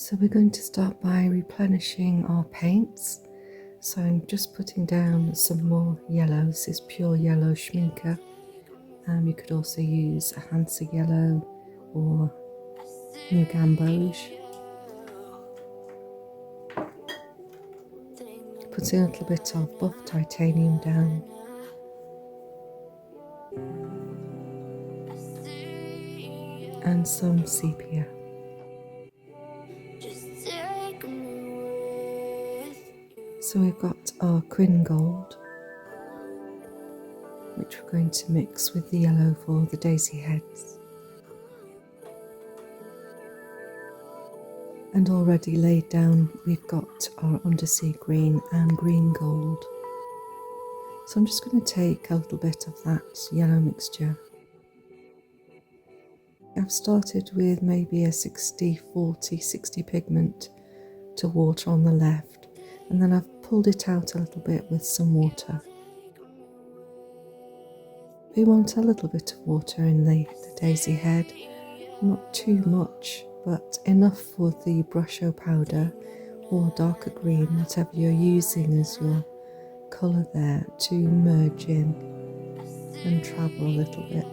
So we're going to start by replenishing our paints. So I'm just putting down some more yellow. This is pure yellow Schminke. You could also use a Hansa yellow or New Gamboge. Putting a little bit of buff titanium down. And some sepia. So we've got our Quin Gold, which we're going to mix with the yellow for the daisy heads. And already laid down, we've got our undersea green and green gold. So I'm just going to take a little bit of that yellow mixture. I've started with maybe a 60-40, 60 pigment to water on the left, and then I've pulled it out a little bit with some water. We want a little bit of water in the daisy head, not too much, but enough for the brusho powder or darker green, whatever you're using as your colour there, to merge in and travel a little bit.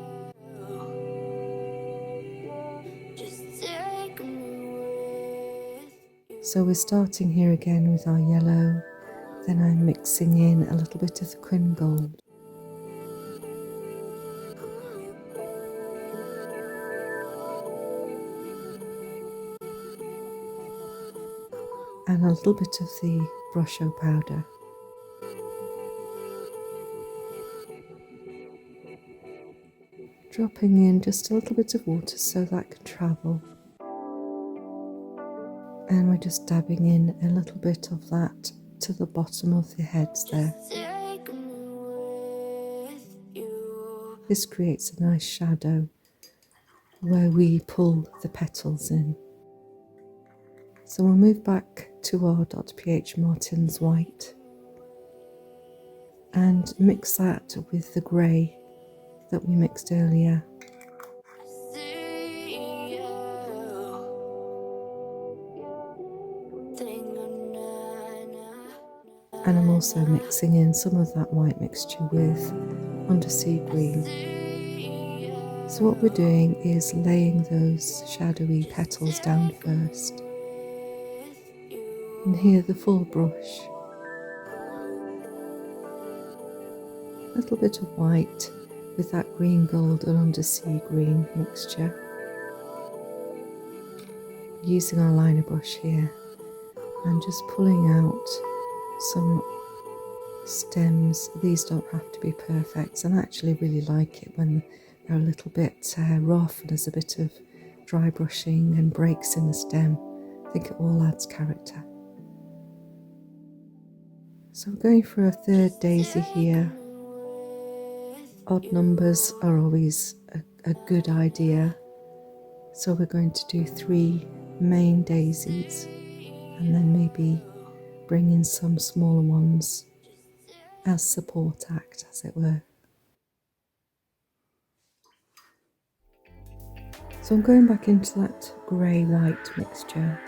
So we're starting here again with our yellow, then I'm mixing in a little bit of the Quin Gold. And a little bit of the brusho powder. Dropping in just a little bit of water so that can travel. And we're just dabbing in a little bit of that to the bottom of the heads there. This creates a nice shadow where we pull the petals in. So we'll move back to our .ph Martins White and mix that with the grey that we mixed earlier. And I'm also mixing in some of that white mixture with undersea green. So what we're doing is laying those shadowy petals down first. And here the full brush. A little bit of white with that green gold and undersea green mixture. Using our liner brush here and just pulling out some stems. These don't have to be perfect, and I actually really like it when they're a little bit rough and there's a bit of dry brushing and breaks in the stem. I think it all adds character. So we're going for a third daisy here. Odd numbers are always a good idea. So we're going to do 3 main daisies and then maybe bring in some smaller ones as support act, as it were. So I'm going back into that grey-white mixture,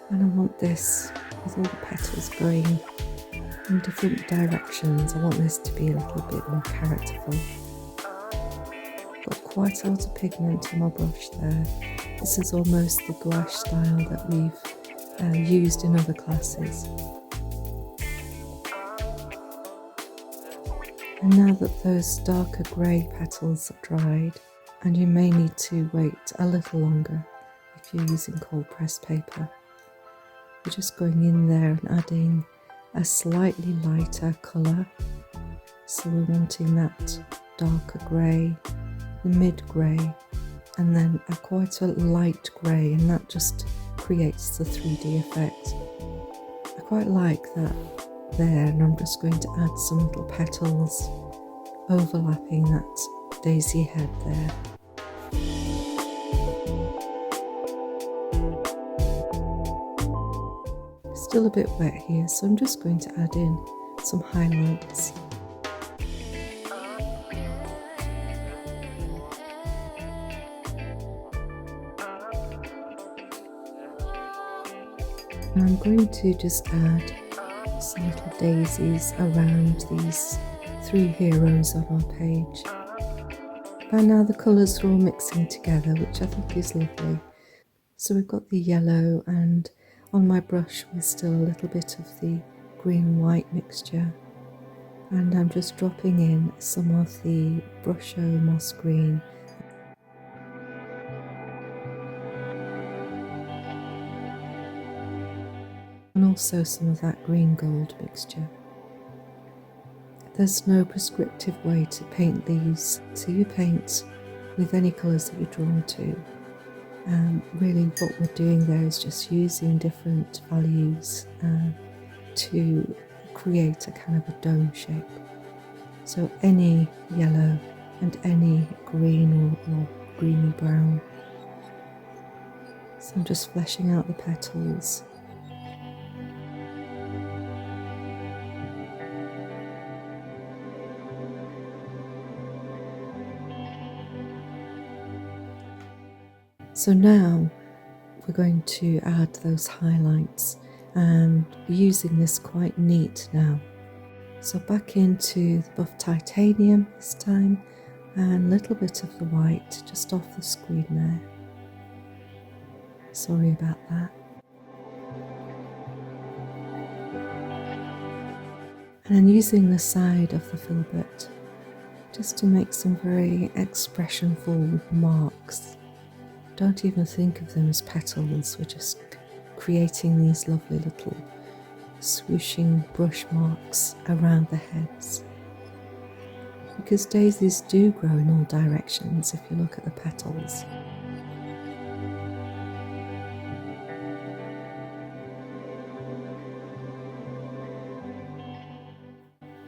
and I want this with all the petals going in different directions. I want this to be a little bit more characterful. Got quite a lot of pigment on my brush there. This is almost the gouache style that we've used in other classes. And now that those darker grey petals have dried, and you may need to wait a little longer if you're using cold pressed paper, we're just going in there and adding a slightly lighter colour. So we're wanting that darker grey, the mid grey, and then quite a light grey, and that just creates the 3D effect. I quite like that there, and I'm just going to add some little petals overlapping that daisy head there. Still a bit wet here, so I'm just going to add in some highlights. I'm going to just add some little daisies around these 3 heroes on our page. And now the colours are all mixing together, which I think is lovely. So we've got the yellow, and on my brush was still a little bit of the green-white mixture. And I'm just dropping in some of the Brusho Moss Green. And also some of that green gold mixture. There's no prescriptive way to paint these, so you paint with any colours that you're drawn to. Really what we're doing there is just using different values to create a kind of a dome shape. So any yellow and any green or greeny brown. So I'm just fleshing out the petals. So now we're going to add those highlights, and using this quite neat now. So back into the buff titanium this time, and a little bit of the white just off the screen there. Sorry about that. And then using the side of the filbert just to make some very expressionful marks. Don't even think of them as petals, we're just creating these lovely little swooshing brush marks around the heads. Because daisies do grow in all directions if you look at the petals.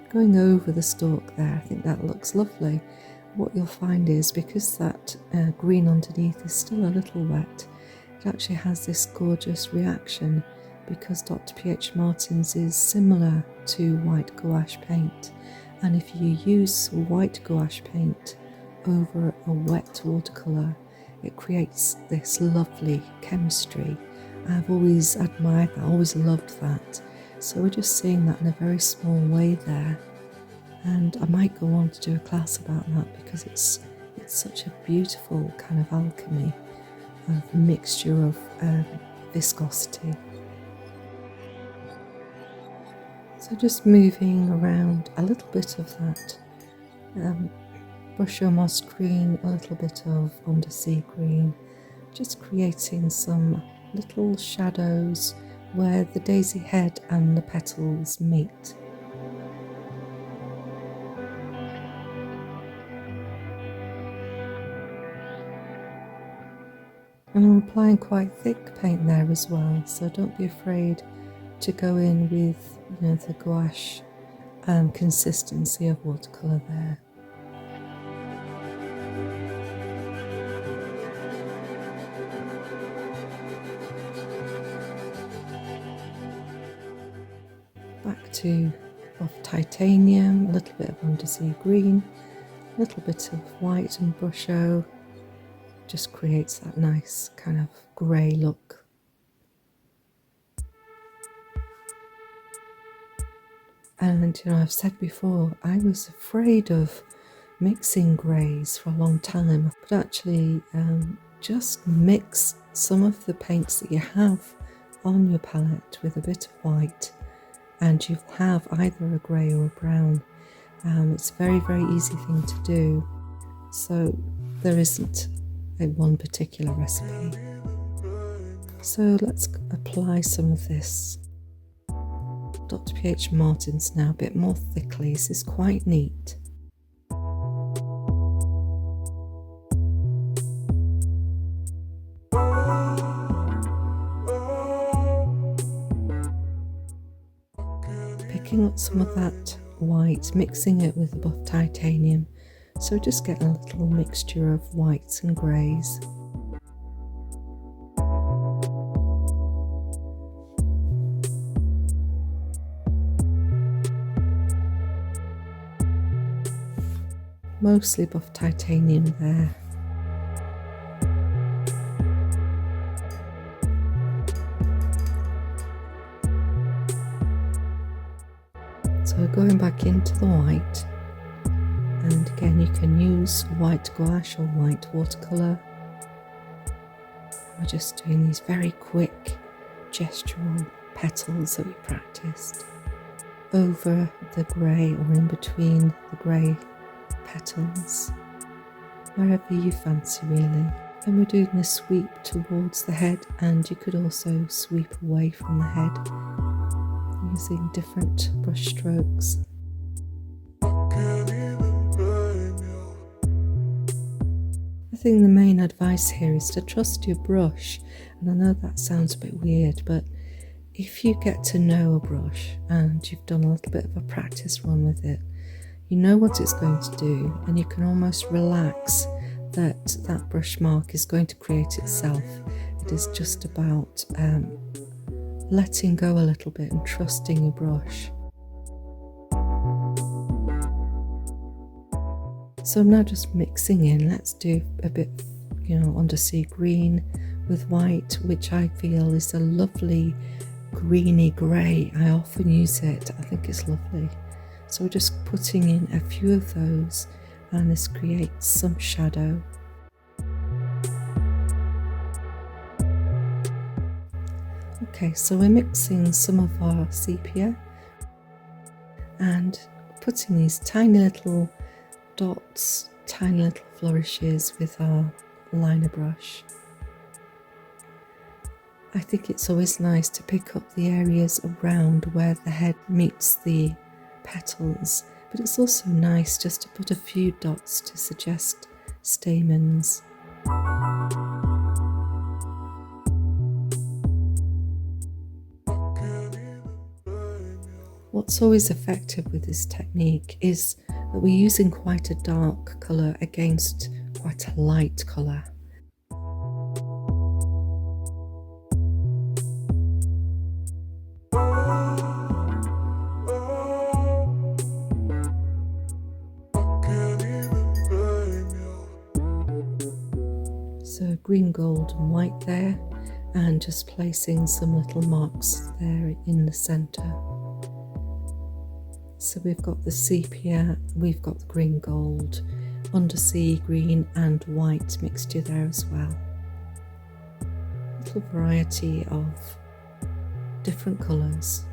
Going over the stalk there, I think that looks lovely. What you'll find is, because that green underneath is still a little wet, it actually has this gorgeous reaction, because Dr. P.H. Martin's is similar to white gouache paint, and if you use white gouache paint over a wet watercolour, it creates this lovely chemistry. I've always admired that, I always loved that. So we're just seeing that in a very small way there. And I might go on to do a class about that, because it's such a beautiful kind of alchemy of mixture of viscosity. So just moving around a little bit of that Brusho Moss Green, a little bit of Undersea Green, just creating some little shadows where the daisy head and the petals meet. And I'm applying quite thick paint there as well, so don't be afraid to go in with, the gouache consistency of watercolour there. Back to buff titanium, a little bit of Undersea Green, a little bit of white and Brusho. Just creates that nice kind of grey look. And I've said before, I was afraid of mixing greys for a long time, but actually just mix some of the paints that you have on your palette with a bit of white, and you have either a grey or a brown. It's a very, very easy thing to do, so there isn't one particular recipe. So let's apply some of this Dr. P.H. Martin's now a bit more thickly. This is quite neat. Picking up some of that white, mixing it with the buff titanium. So just get a little mixture of whites and greys. Mostly buff titanium there. So going back into the white, and again you can use white gouache or white watercolour. We're just doing these very quick gestural petals that we practiced over the grey or in between the grey petals, wherever you fancy really. And we're doing this sweep towards the head, and you could also sweep away from the head using different brush strokes. I think the main advice here is to trust your brush, and I know that sounds a bit weird, but if you get to know a brush and you've done a little bit of a practice run with it, you know what it's going to do, and you can almost relax that that brush mark is going to create itself. It is just about letting go a little bit and trusting your brush. So I'm now just mixing in. Let's do a bit, undersea green with white, which I feel is a lovely greeny grey. I often use it. I think it's lovely. So we're just putting in a few of those, and this creates some shadow. Okay, so we're mixing some of our sepia and putting these tiny little dots, tiny little flourishes with our liner brush. I think it's always nice to pick up the areas around where the head meets the petals, but it's also nice just to put a few dots to suggest stamens. What's always effective with this technique is that we're using quite a dark colour against quite a light colour. So green, gold and white there, and just placing some little marks there in the centre. So we've got the sepia, we've got the green gold, undersea green and white mixture there as well. A little variety of different colours.